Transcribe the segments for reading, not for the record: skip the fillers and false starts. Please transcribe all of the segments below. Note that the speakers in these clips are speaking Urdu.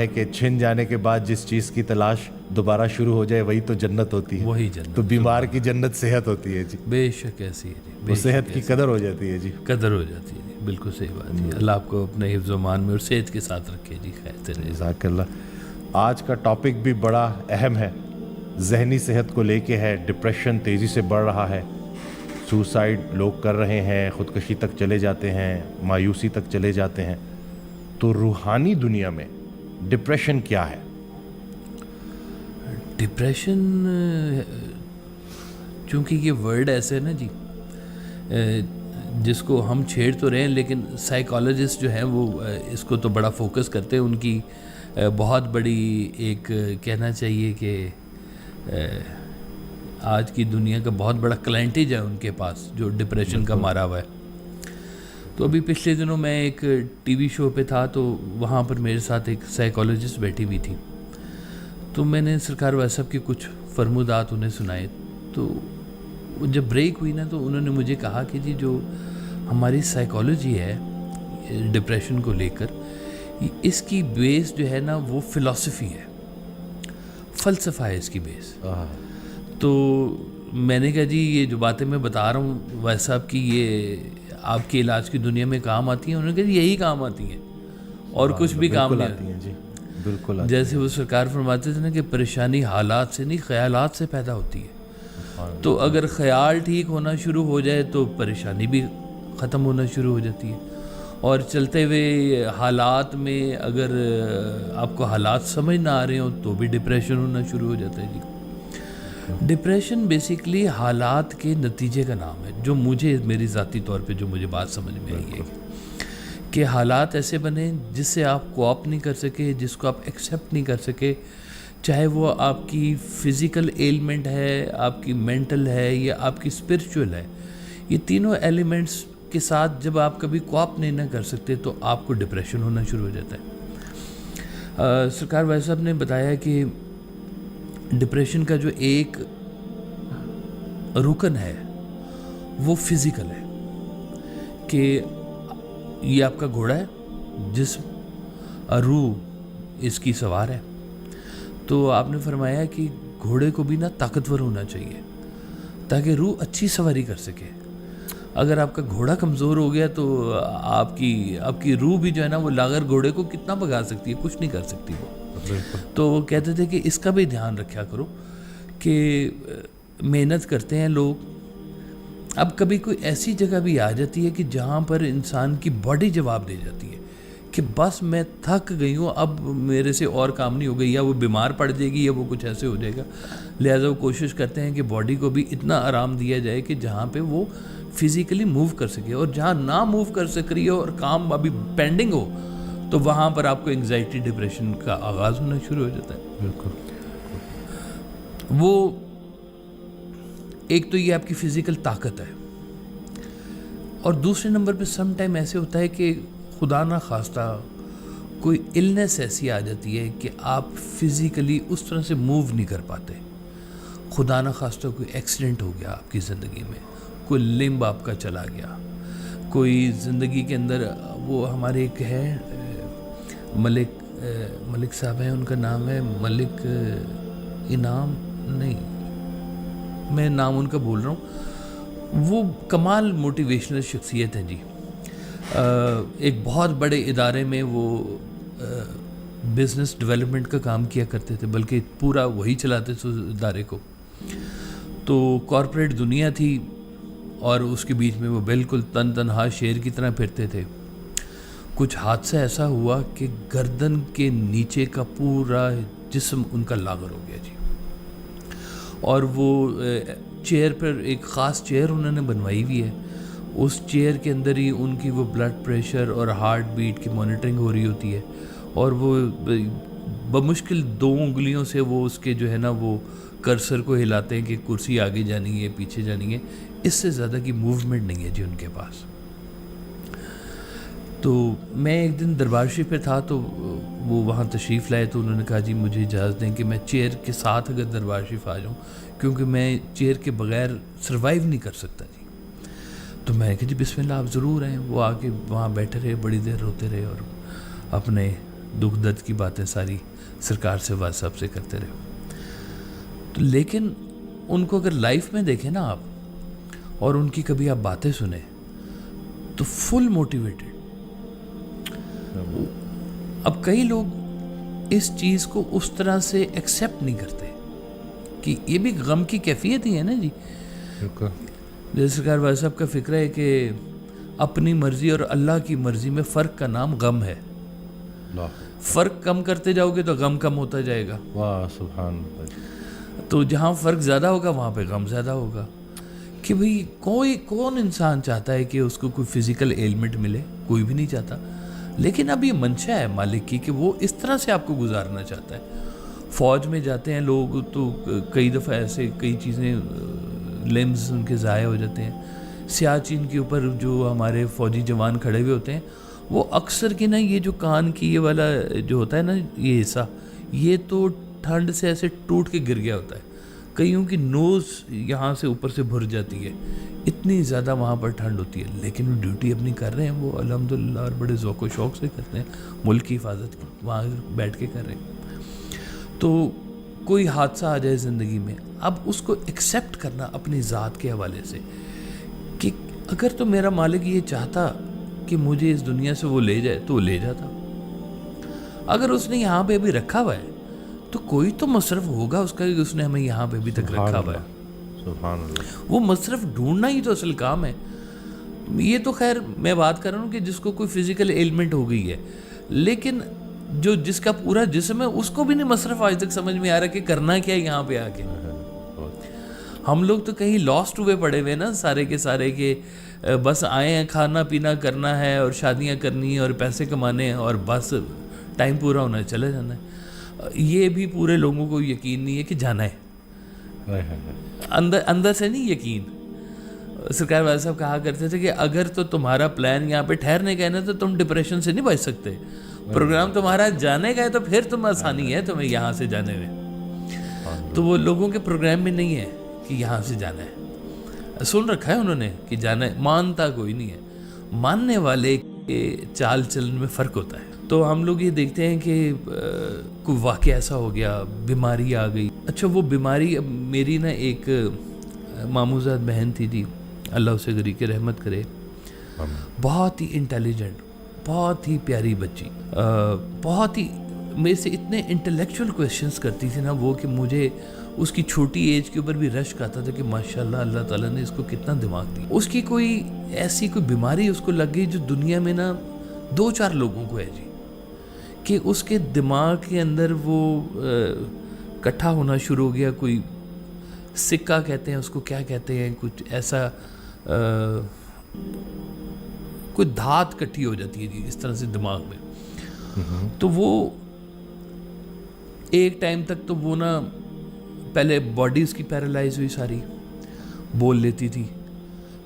ہے کہ چھن جانے کے بعد جس چیز کی تلاش دوبارہ شروع ہو جائے وہی تو جنت ہوتی ہے. وہی جنت. تو بیمار کی جنت صحت ہوتی ہے جی. بے شک ایسی ہے جی. وہ صحت کی قدر ہو جاتی ہے جی. قدر ہو جاتی ہے جی. بالکل صحیح بات ہے. اللہ آپ کو اپنے حفظ و امان میں اور صحت کے ساتھ رکھے جی. خیر سے جزاک اللہ. آج کا ٹاپک بھی بڑا اہم ہے, ذہنی صحت کو لے کے ہے. ڈپریشن تیزی سے بڑھ رہا ہے, سوسائڈ لوگ کر رہے ہیں, خودکشی تک چلے جاتے ہیں, مایوسی تک چلے جاتے ہیں. تو روحانی دنیا میں ڈپریشن کیا ہے؟ ڈپریشن چونکہ یہ ورڈ ایسے ہے نا جی جس کو ہم چھیڑ تو رہے ہیں, لیکن سائیکالوجسٹ جو ہیں وہ اس کو تو بڑا فوکس کرتے ہیں. ان کی بہت بڑی ایک کہنا چاہیے کہ آج کی دنیا کا بہت بڑا کلائنٹیج ہے ان کے پاس جو ڈپریشن کا مارا ہوا ہے. تو ابھی پچھلے دنوں میں ایک ٹی وی شو پہ تھا, تو وہاں پر میرے ساتھ ایک سائیکالوجسٹ بیٹھی ہوئی تھی. تو میں نے سرکار وائس صاحب کے کچھ فرمودات انہیں سنائے. تو جب بریک ہوئی نا تو انہوں نے مجھے کہا کہ جی جو ہماری سائیکالوجی ہے ڈپریشن کو لے کر, اس کی بیس جو ہے نا وہ فلسفی ہے, فلسفہ ہے اس کی بیس. تو میں نے کہا جی یہ جو باتیں میں بتا رہا ہوں وائس صاحب کی, یہ آپ کے علاج کی دنیا میں کام آتی ہیں؟ انہوں نے کہا یہی کام آتی ہیں اور کچھ بھی کام نہیں آتی ہیں جی. بالکل. جیسے وہ سرکار فرماتے تھے نا کہ پریشانی حالات سے نہیں خیالات سے پیدا ہوتی ہے. تو اگر خیال ٹھیک ہونا شروع ہو جائے تو پریشانی بھی ختم ہونا شروع ہو جاتی ہے. اور چلتے ہوئے حالات میں اگر آپ کو حالات سمجھ نہ آ رہے ہوں تو بھی ڈپریشن ہونا شروع ہو جاتا ہے جی. ڈپریشن بیسیکلی حالات کے نتیجے کا نام ہے. جو مجھے میری ذاتی طور پہ جو مجھے بات سمجھ میں آئی ہے کہ حالات ایسے بنے جس سے آپ کوآپ نہیں کر سکے, جس کو آپ ایکسیپٹ نہیں کر سکے, چاہے وہ آپ کی فزیکل ایلمنٹ ہے, آپ کی مینٹل ہے یا آپ کی اسپرچول ہے. یہ تینوں ایلیمنٹس کے ساتھ جب آپ کبھی کوآپ نہیں نہ کر سکتے تو آپ کو ڈپریشن ہونا شروع ہو جاتا ہے. سرکار وائس صاحب نے بتایا کہ ڈپریشن کا جو ایک رکن ہے وہ فزیکل ہے, کہ یہ آپ کا گھوڑا ہے, جسم روح اس کی سوار ہے. تو آپ نے فرمایا کہ گھوڑے کو بھی نا طاقتور ہونا چاہیے تاکہ روح اچھی سواری کر سکے. اگر آپ کا گھوڑا کمزور ہو گیا تو آپ کی روح بھی جو ہے نا وہ لاغر گھوڑے کو کتنا بھگا سکتی ہے, کچھ نہیں کر سکتی وہ. تو وہ کہتے تھے کہ اس کا بھی دھیان رکھا کرو کہ محنت کرتے ہیں لوگ, اب کبھی کوئی ایسی جگہ بھی آ جاتی ہے کہ جہاں پر انسان کی باڈی جواب دے جاتی ہے کہ بس میں تھک گئی ہوں, اب میرے سے اور کام نہیں ہوگا, یا وہ بیمار پڑ جائے گی یا وہ کچھ ایسے ہو جائے گا. لہٰذا وہ کوشش کرتے ہیں کہ باڈی کو بھی اتنا آرام دیا جائے کہ جہاں پہ وہ فزیکلی موو کر سکے, اور جہاں نہ موو کر سک رہی ہو اور کام ابھی پینڈنگ ہو تو وہاں پر آپ کو انگزائٹی ڈپریشن کا آغاز ہونا شروع ہو جاتا ہے. بالکل. وہ ایک تو یہ آپ کی فزیکل طاقت ہے, اور دوسرے نمبر پہ سم ٹائم ایسے ہوتا ہے کہ خدا نہ خواستہ کوئی النس ایسی آ جاتی ہے کہ آپ فزیکلی اس طرح سے موو نہیں کر پاتے. خدا نہ خواستہ کوئی ایکسیڈنٹ ہو گیا آپ کی زندگی میں, کوئی لمب آپ کا چلا گیا, کوئی زندگی کے اندر وہ ہمارے ایک ہے ملک صاحب ہیں, ان کا نام ہے ملک انعام, نہیں میں نام ان کا بول رہا ہوں, وہ کمال موٹیویشنل شخصیت ہیں جی. ایک بہت بڑے ادارے میں وہ بزنس ڈیولپمنٹ کا کام کیا کرتے تھے, بلکہ پورا وہی چلاتے تھے اس ادارے کو. تو کارپوریٹ دنیا تھی اور اس کے بیچ میں وہ بالکل تنہا شیر کی طرح پھرتے تھے. کچھ حادثہ ایسا ہوا کہ گردن کے نیچے کا پورا جسم ان کا لاغر ہو گیا جی. اور وہ چیئر پر ایک خاص چیئر انہوں نے بنوائی ہوئی ہے, اس چیئر کے اندر ہی ان کی وہ بلڈ پریشر اور ہارٹ بیٹ کی مانیٹرنگ ہو رہی ہوتی ہے, اور وہ بمشکل 2 انگلیوں سے وہ اس کے جو ہے نا وہ کرسر کو ہلاتے ہیں کہ کرسی آگے جانی ہے پیچھے جانی ہے. اس سے زیادہ کی موومنٹ نہیں ہے جی ان کے پاس. تو میں ایک دن دربار شریف پہ تھا تو وہ وہاں تشریف لائے, تو انہوں نے کہا جی مجھے اجازت دیں کہ میں چیئر کے ساتھ اگر دربار شریف آ جاؤں, کیونکہ میں چیئر کے بغیر سروائیو نہیں کر سکتا جی. تو میں نے کہا جی بسم اللہ آپ ضرور آئیں. وہ آ کے وہاں بیٹھے رہے, بڑی دیر روتے رہے اور اپنے دکھ درد کی باتیں ساری سرکار سے WhatsApp سے کرتے رہے. تو لیکن ان کو اگر لائف میں دیکھیں نا آپ اور ان کی کبھی آپ باتیں سنیں تو فل موٹیویٹڈ. اب کئی لوگ اس چیز کو اس طرح سے ایکسیپٹ نہیں کرتے کہ یہ بھی غم کی کیفیت ہی ہے نا جی. جیسے سرکار والا صاحب کا فکر ہے کہ اپنی مرضی اور اللہ کی مرضی میں فرق کا نام غم ہے. فرق کم کرتے جاؤ گے تو غم کم ہوتا جائے گا. واہ سبحان اللہ. تو جہاں فرق زیادہ ہوگا وہاں پہ غم زیادہ ہوگا. کہ بھئی کون انسان چاہتا ہے کہ اس کو کوئی فزیکل ایلمنٹ ملے؟ کوئی بھی نہیں چاہتا. لیکن اب یہ منشا ہے مالک کی کہ وہ اس طرح سے آپ کو گزارنا چاہتا ہے. فوج میں جاتے ہیں لوگ تو کئی دفعہ ایسے کئی چیزیں لمز ان کے ضائع ہو جاتے ہیں. سیاچین کے اوپر جو ہمارے فوجی جوان کھڑے ہوئے ہوتے ہیں وہ اکثر کی نا یہ جو کان کی یہ والا جو ہوتا ہے نا یہ حصہ یہ تو ٹھنڈ سے ایسے ٹوٹ کے گر گیا ہوتا ہے. کئیوں کی نوز یہاں سے اوپر سے بھر جاتی ہے. اتنی زیادہ وہاں پر ٹھنڈ ہوتی ہے لیکن وہ ڈیوٹی اپنی کر رہے ہیں. وہ الحمدللہ اور بڑے ذوق و شوق سے کرتے ہیں. ملک کی حفاظت کی وہاں بیٹھ کے کر رہے ہیں. تو کوئی حادثہ آ جائے زندگی میں اب اس کو ایکسیپٹ کرنا اپنی ذات کے حوالے سے کہ اگر تو میرا مالک یہ چاہتا کہ مجھے اس دنیا سے وہ لے جائے تو وہ لے جاتا. اگر اس نے یہاں پہ ابھی رکھا ہوا ہے تو کوئی تو مصرف ہوگا اس کا کہ اس نے ہمیں یہاں پہ ابھی تک رکھا ہوا ہے. سبحان اللہ. وہ مصرف ڈھونڈنا ہی تو اصل کام ہے. یہ تو خیر میں بات کر رہا ہوں کہ جس کو کوئی فزیکل ایلمنٹ ہو گئی ہے لیکن جو جس کا پورا جسم ہے اس کو بھی نہیں مصرف آج تک سمجھ میں آ رہا کہ کرنا کیا ہے یہاں پہ آ کے. ہم لوگ تو کہیں لاسٹ ہوئے پڑے ہوئے نا سارے کے سارے کہ بس آئے ہیں کھانا پینا کرنا ہے اور شادیاں کرنی ہیں اور پیسے کمانے ہیں اور بس ٹائم پورا ہونا ہے چلے جانا ہے. یہ بھی پورے لوگوں کو یقین نہیں ہے کہ جانا ہے. اندر سے نہیں یقین. سرکار والا صاحب کہا کرتے تھے کہ اگر تو تمہارا پلان یہاں پہ ٹھہرنے کا ہے نا تو تم ڈپریشن سے نہیں بچ سکتے. پروگرام تمہارا جانے کا ہے تو پھر تم آسانی ہے تمہیں یہاں سے جانے میں. تو وہ لوگوں کے پروگرام میں نہیں ہے کہ یہاں سے جانا ہے. سن رکھا ہے انہوں نے کہ جانا ہے. مانتا کوئی نہیں ہے. ماننے والے کے چال چلن میں فرق ہوتا ہے. تو ہم لوگ یہ دیکھتے ہیں کہ کوئی واقعہ ایسا ہو گیا بیماری آ گئی. اچھا وہ بیماری میری نا ایک ماموزاد بہن تھی جی اللہ اسے غریق کے رحمت کرے. بہت ہی انٹیلیجنٹ بہت ہی پیاری بچی. بہت ہی میرے سے اتنے انٹلیکچوئل کویشچنس کرتی تھی نا وہ کہ مجھے اس کی چھوٹی ایج کے اوپر بھی رشک آتا تھا کہ ماشاءاللہ اللہ تعالیٰ نے اس کو کتنا دماغ دی. اس کی کوئی ایسی کوئی بیماری اس کو لگ گئی جو دنیا میں نا 2-4 لوگوں کو ہے جی کہ اس کے دماغ کے اندر وہ کٹھا ہونا شروع ہو گیا. کوئی سکہ کہتے ہیں اس کو کیا کہتے ہیں کچھ ایسا کوئی دھات کٹھی ہو جاتی ہے جی اس طرح سے دماغ میں. تو وہ ایک ٹائم تک تو وہ نا پہلے باڈی اس کی پیرالائز ہوئی ساری بول لیتی تھی.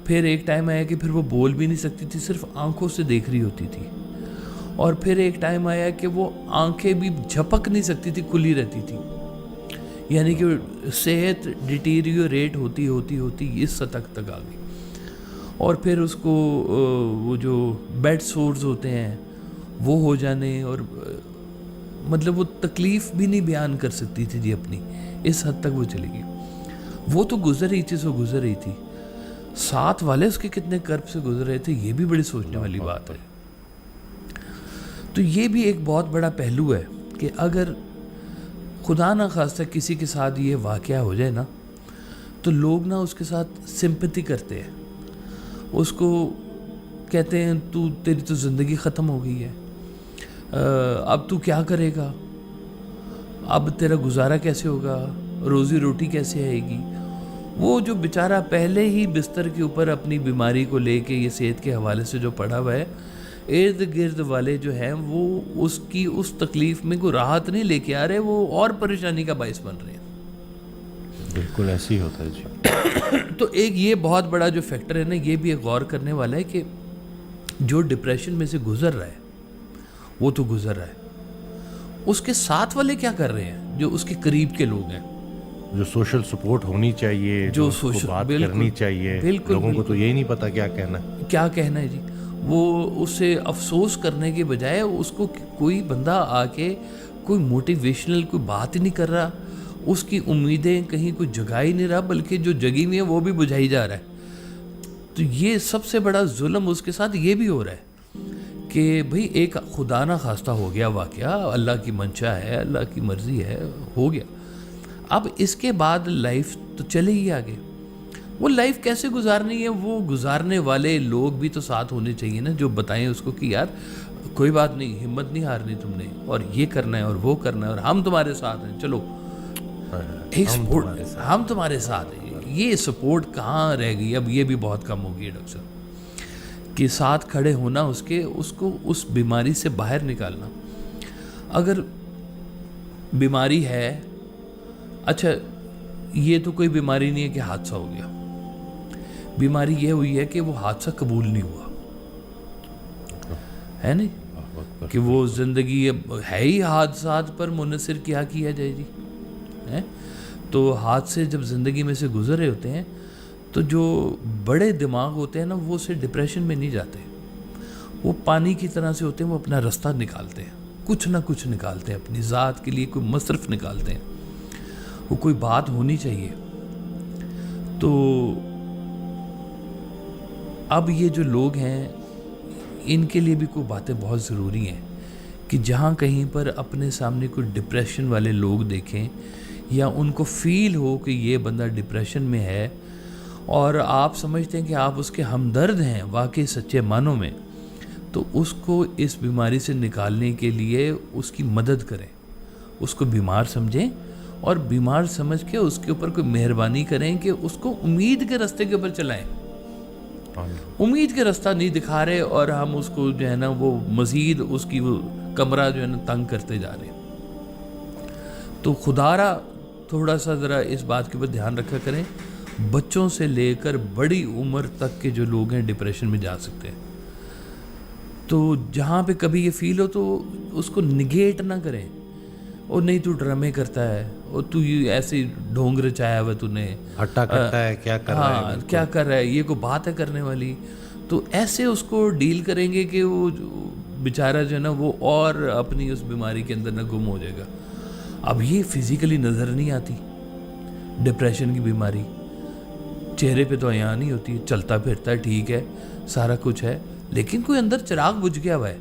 پھر ایک ٹائم آیا کہ پھر وہ بول بھی نہیں سکتی تھی صرف آنکھوں سے دیکھ رہی ہوتی تھی. اور پھر ایک ٹائم آیا کہ وہ آنکھیں بھی جھپک نہیں سکتی تھی کھلی رہتی تھی. یعنی کہ صحت ڈیٹیریوریٹ ہوتی ہوتی ہوتی اس سطح تک آ گئی. اور پھر اس کو وہ جو بیڈ سورز ہوتے ہیں وہ ہو جانے اور مطلب وہ تکلیف بھی نہیں بیان کر سکتی تھی جی اپنی. اس حد تک وہ چلی گئی. وہ تو گزر رہی تھی گزر رہی تھی. ساتھ والے اس کے کتنے کرب سے گزر رہے تھے یہ بھی بڑی سوچنے والی بات ہے. تو یہ بھی ایک بہت بڑا پہلو ہے کہ اگر خدا نہ خواستہ کسی کے ساتھ یہ واقعہ ہو جائے نا تو لوگ نا اس کے ساتھ سمپتی کرتے ہیں. اس کو کہتے ہیں تیری تو زندگی ختم ہو گئی ہے. اب تو کیا کرے گا. اب تیرا گزارا کیسے ہوگا. روزی روٹی کیسے آئے گی. وہ جو بیچارہ پہلے ہی بستر کے اوپر اپنی بیماری کو لے کے یہ صحت کے حوالے سے جو پڑا ہوا ہے ارد گرد والے جو ہیں وہ اس کی اس تکلیف میں کوئی راحت نہیں لے کے آ رہے وہ اور پریشانی کا باعث بن رہے ہیں. بالکل ایسے ہی ہوتا ہے جی. تو ایک یہ بہت بڑا جو فیکٹر ہے نا یہ بھی ایک غور کرنے والا ہے کہ جو ڈپریشن میں سے گزر رہا ہے وہ تو گزر رہا ہے. اس کے ساتھ والے کیا کر رہے ہیں جو اس کے قریب کے لوگ ہیں جو سوشل سپورٹ ہونی چاہیے جو سوشل بات کرنی چاہیے. لوگوں کو تو یہی نہیں پتا کیا کہنا ہے کیا کہنا ہے جی. وہ اسے افسوس کرنے کے بجائے اس کو کوئی بندہ آ کے کوئی موٹیویشنل کوئی بات ہی نہیں کر رہا، اس کی امیدیں کہیں کوئی جگا ہی نہیں رہا، بلکہ جو جگی ہوئی ہیں وہ بھی بجھائی جا رہا ہے۔ تو یہ سب سے بڑا ظلم اس کے ساتھ یہ بھی ہو رہا ہے کہ بھئی ایک خدا نہ خواستہ ہو گیا واقعہ، اللہ کی منشا ہے، اللہ کی مرضی ہے، ہو گیا، اب اس کے بعد لائف تو چلے ہی آگے۔ وہ لائف کیسے گزارنی ہے، وہ گزارنے والے لوگ بھی تو ساتھ ہونے چاہیے نا، جو بتائیں اس کو کہ یار کوئی بات نہیں، ہمت نہیں ہارنی تم نے، اور یہ کرنا ہے اور وہ کرنا ہے، اور ہم تمہارے ساتھ ہیں، چلو ایک سپورٹ، ہم تمہارے ساتھ ہیں۔ یہ سپورٹ کہاں رہ گئی اب، یہ بھی بہت کم ہو گئی ہے ڈاکٹر صاحب، کہ ساتھ کھڑے ہونا اس کو اس بیماری سے باہر نکالنا۔ اگر بیماری ہے، اچھا یہ تو کوئی بیماری نہیں ہے کہ حادثہ ہو گیا، بیماری یہ ہوئی ہے کہ وہ حادثہ قبول نہیں ہوا ہے نہیں، کہ وہ زندگی ہے ہی حادثات پر منحصر، کیا کیا جائے جی ہے۔ تو حادثے جب زندگی میں سے گزر رہے ہوتے ہیں تو جو بڑے دماغ ہوتے ہیں نا، وہ اسے ڈپریشن میں نہیں جاتے، وہ پانی کی طرح سے ہوتے ہیں، وہ اپنا رستہ نکالتے ہیں، کچھ نہ کچھ نکالتے ہیں، اپنی ذات کے لیے کوئی مصرف نکالتے ہیں، وہ کوئی بات ہونی چاہیے۔ تو اب یہ جو لوگ ہیں ان کے لیے بھی کوئی باتیں بہت ضروری ہیں، کہ جہاں کہیں پر اپنے سامنے کوئی ڈپریشن والے لوگ دیکھیں، یا ان کو فیل ہو کہ یہ بندہ ڈپریشن میں ہے، اور آپ سمجھتے ہیں کہ آپ اس کے ہمدرد ہیں واقعی سچے معنوں میں، تو اس کو اس بیماری سے نکالنے کے لیے اس کی مدد کریں، اس کو بیمار سمجھیں، اور بیمار سمجھ کے اس کے اوپر کوئی مہربانی کریں کہ اس کو امید کے راستے کے اوپر چلائیں۔ امید کے راستہ نہیں دکھا رہے اور ہم اس کو جو ہے نا وہ مزید اس کی وہ کمرہ جو ہے نا تنگ کرتے جا رہے ہیں۔ تو خدا را تھوڑا سا ذرا اس بات کے اوپر دھیان رکھا کریں، بچوں سے لے کر بڑی عمر تک کے جو لوگ ہیں ڈپریشن میں جا سکتے ہیں۔ تو جہاں پہ کبھی یہ فیل ہو تو اس کو نگیٹ نہ کریں، اور نہیں تو ڈرامے کرتا ہے، اور تو یہ ایسے ڈھونگ رچایا ہوا تو نے ہٹا کٹا ہے، کیا کر رہا ہے، کیا کر رہا ہے، یہ کوئی بات ہے کرنے والی۔ تو ایسے اس کو ڈیل کریں گے کہ وہ بیچارہ جو ہے نا وہ اور اپنی اس بیماری کے اندر نہ گم ہو جائے گا۔ اب یہ فزیکلی نظر نہیں آتی، ڈپریشن کی بیماری چہرے پہ تو عیاں نہیں ہوتی، چلتا پھرتا ہے، ٹھیک ہے، سارا کچھ ہے، لیکن کوئی اندر چراغ بجھ گیا ہوا ہے۔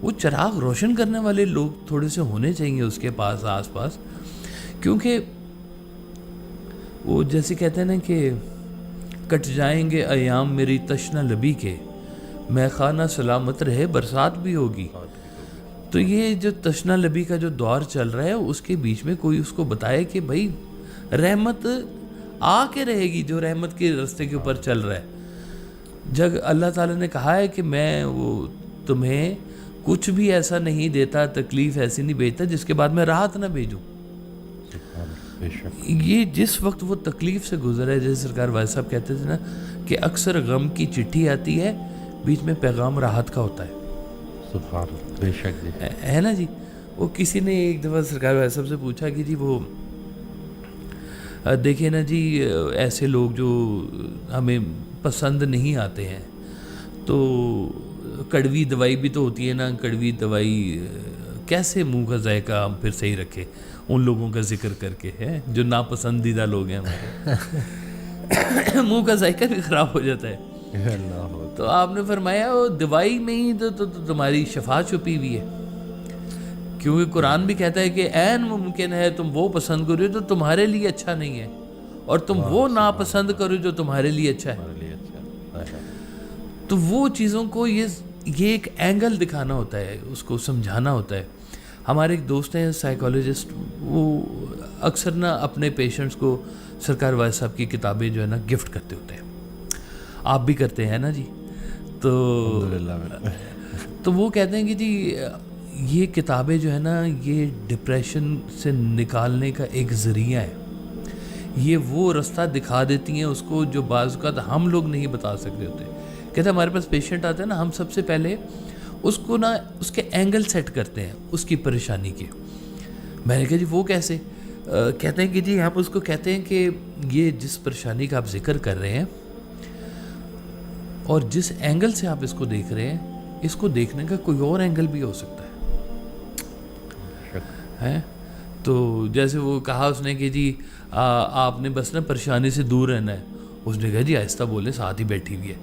وہ چراغ روشن کرنے والے لوگ تھوڑے سے ہونے چاہیے اس کے پاس، آس پاس، کیونکہ وہ جیسے کہتے ہیں نا کہ کٹ جائیں گے ایام میری تشنہ لبی کے، میں خانہ سلامت رہے برسات بھی ہوگی۔ تو یہ جو تشنہ لبی کا جو دور چل رہا ہے، اس کے بیچ میں کوئی اس کو بتائے کہ بھائی رحمت آ کے رہے گی، جو رحمت کے راستے کے اوپر چل رہا ہے۔ جب اللہ تعالیٰ نے کہا ہے کہ میں وہ تمہیں کچھ بھی ایسا نہیں دیتا، تکلیف ایسی نہیں بھیجتا جس کے بعد میں راحت نہ بھیجوں۔ یہ جس وقت وہ تکلیف سے گزرا ہے، جیسے سرکار واحد صاحب کہتے تھے نا کہ اکثر غم کی چٹھی آتی ہے، بیچ میں پیغام راحت کا ہوتا ہے۔ سبحان اللہ، بے شک جی، ہے نا جی۔ وہ کسی نے ایک دفعہ سرکار واحد صاحب سے پوچھا کہ جی وہ دیکھیں نا جی، ایسے لوگ جو ہمیں پسند نہیں آتے ہیں، تو کڑوی دوائی بھی تو ہوتی ہے نا، کڑوی دوائی کیسے منہ کا ذائقہ ہم پھر صحیح رکھے ان لوگوں کا ذکر کر کے، ہے جو ناپسندیدہ لوگ ہیں ہمارے، منہ کا ذائقہ بھی خراب ہو جاتا ہے۔ تو آپ نے فرمایا وہ دوائی میں ہی تو تمہاری شفا چھپی ہوئی ہے، کیونکہ قرآن بھی کہتا ہے کہ عین ممکن ہے تم وہ پسند کرو جو تمہارے لیے اچھا نہیں ہے، اور تم وہ ناپسند کرو جو تمہارے لیے اچھا ہے۔ تو وہ چیزوں کو یہ ایک اینگل دکھانا ہوتا ہے، اس کو سمجھانا ہوتا ہے۔ ہمارے ایک دوست ہیں سائیکالوجسٹ، وہ اکثر نا اپنے پیشنٹس کو سرکار واحد صاحب کی کتابیں جو ہے نا گفٹ کرتے ہوتے ہیں، آپ بھی کرتے ہیں نا جی۔ تو وہ کہتے ہیں کہ جی یہ کتابیں جو ہے نا یہ ڈپریشن سے نکالنے کا ایک ذریعہ ہے، یہ وہ رستہ دکھا دیتی ہیں اس کو جو بعض اوقات ہم لوگ نہیں بتا سکتے ہوتے۔ کہتے ہیں ہمارے پاس پیشنٹ آتے ہیں نا، ہم سب سے پہلے اس کو نا اس کے اینگل سیٹ کرتے ہیں اس کی پریشانی کے۔ میں نے کہا جی وہ کیسے؟ کہتے ہیں کہ جی ہم اس کو کہتے ہیں کہ یہ جس پریشانی کا آپ ذکر کر رہے ہیں، اور جس اینگل سے آپ اس کو دیکھ رہے ہیں اس کو دیکھنے کا کوئی اور اینگل بھی ہو سکتا ہے. تو جیسے وہ کہا اس نے کہ جی آپ نے بس نا پریشانی سے دور رہنا ہے. اس نے کہا جی آہستہ بولے ساتھ ہی بیٹھی ہوئی ہے.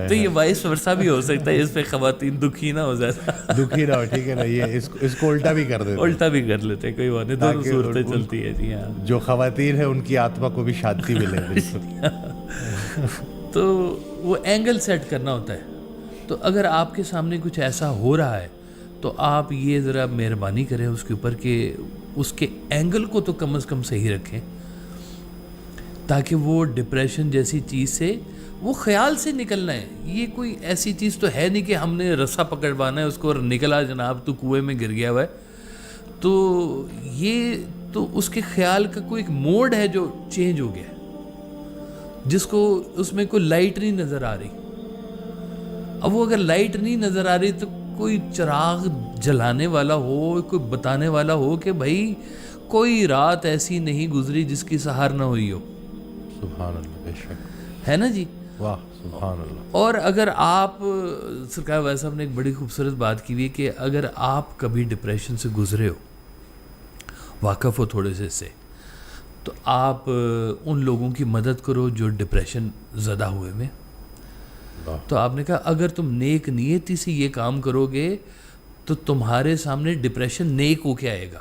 تو یہ وائس ورثہ بھی ہو سکتا ہے, اس پہ خواتین دکھی نہ ہو زیادہ, دکھی نہ ہو, ٹھیک ہے نا, یہ اس کو الٹا بھی کر دیتے, الٹا بھی کر لیتے, کوئی بات نہیں, دونوں صورتیں چلتی ہے. جی ہاں, جو خواتین ہیں ان کی آتما کو بھی شانتی ملے. تو وہ اینگل سیٹ کرنا ہوتا ہے. تو اگر آپ کے سامنے کچھ ایسا ہو رہا ہے تو آپ یہ ذرا مہربانی کریں اس کے اوپر کہ اس کے اینگل کو تو کم از کم صحیح رکھیں, تاکہ وہ ڈپریشن جیسی چیز سے, وہ خیال سے نکلنا ہے. یہ کوئی ایسی چیز تو ہے نہیں کہ ہم نے رسا پکڑوانا ہے اس کو اور نکلا جناب تو کنویں میں گر گیا ہوا ہے. تو یہ تو اس کے خیال کا کوئی ایک موڈ ہے جو چینج ہو گیا ہے, جس کو اس میں کوئی لائٹ نہیں نظر آ رہی. اب وہ اگر لائٹ نہیں نظر آ رہی تو کوئی چراغ جلانے والا ہو, کوئی بتانے والا ہو کہ بھائی کوئی رات ایسی نہیں گزری جس کی سحر نہ ہوئی ہو. سبحان اللہ, بے شک, ہے نا جی. واہ سبحان اللہ. اور اگر آپ, سرکار ویسے ہم نے ایک بڑی خوبصورت بات کی ہوئی ہے کہ اگر آپ کبھی ڈپریشن سے گزرے ہو, واقف ہو تھوڑے سے اس سے, تو آپ ان لوگوں کی مدد کرو جو ڈپریشن زدہ ہوئے میں. تو آپ نے کہا اگر تم نیک نیتی سے یہ کام کرو گے تو تمہارے سامنے ڈپریشن نیک ہو کے آئے گا.